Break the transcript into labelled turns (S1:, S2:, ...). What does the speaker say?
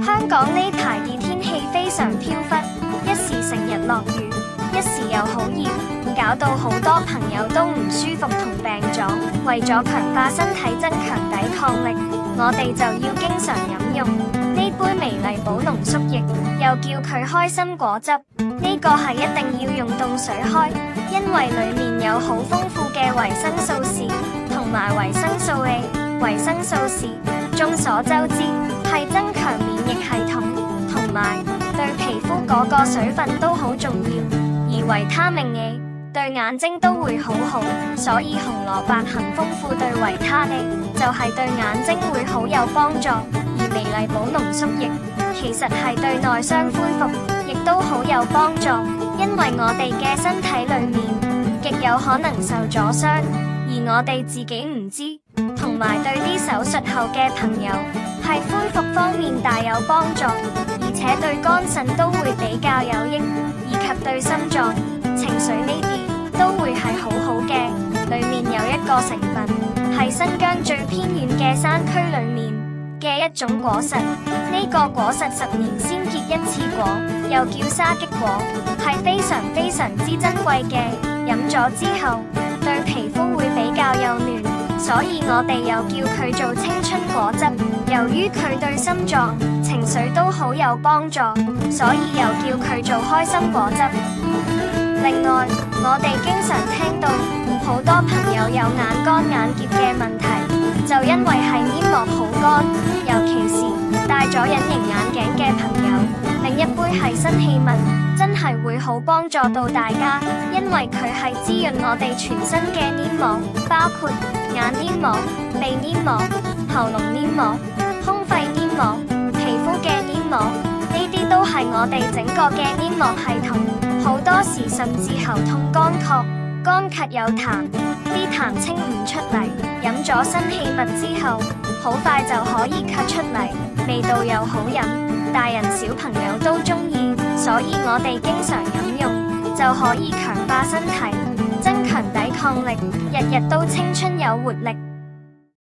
S1: 香港呢排熱天氣非常飄忽，一時成日落雨，一時又好熱，搞到好多朋友都唔舒服同病咗。為咗強化身體，增強抵抗力，我哋就要經常飲用呢杯美麗寶濃縮液，又叫佢開心果汁。呢個係一定要用凍水開，因為裡面有好豐富嘅維生素 C 同埋維生素 A。維生素 C，眾所周知係增強免疫系統，同埋對皮膚嗰個水分都好重要。而維他命 A 對眼睛都會好好，所以紅蘿蔔含豐富對維他 A，就係對眼睛會好有幫助。而美麗寶濃縮液其實係對內傷恢復亦都好有幫助，因為我哋嘅身體裡面極有可能受咗傷，而我哋自己唔知。同埋對啲手術後嘅朋友係恢復方面大有幫助，而且對肝腎都會比較有益，以及對心臟、情緒呢啲都會係好好嘅。裡面有一個成分係新疆最偏遠嘅山區裡面嘅一種果實，呢個果實10年先結一次果，又叫沙棘果，係非常非常之珍貴嘅。飲咗之後對皮膚會比較幼嫩，所以我哋又叫佢做青春果汁。由於佢對心臟、情緒都好有幫助，所以又叫佢做開心果汁。另外，我哋經常聽到好多朋友有眼乾眼澀嘅問題，就因為係黏膜好乾，尤其是戴咗隱形眼鏡嘅朋友。另一杯係新氣密，真係會好幫助到大家，因為佢係滋潤我哋全身嘅黏膜，包括眼黏膜、鼻黏膜、喉嚨黏膜、胸肺黏膜、皮膚嘅黏膜，呢啲都係我哋整個嘅黏膜系統。好多時甚至喉痛乾咳有痰，啲痰清唔出嚟，飲咗新氣密之後，好快就可以咳出嚟，味道又好飲，大人小朋友都中意，所以我哋經常飲用，就可以強化身體，增強抵抗力，日日都青春有活力。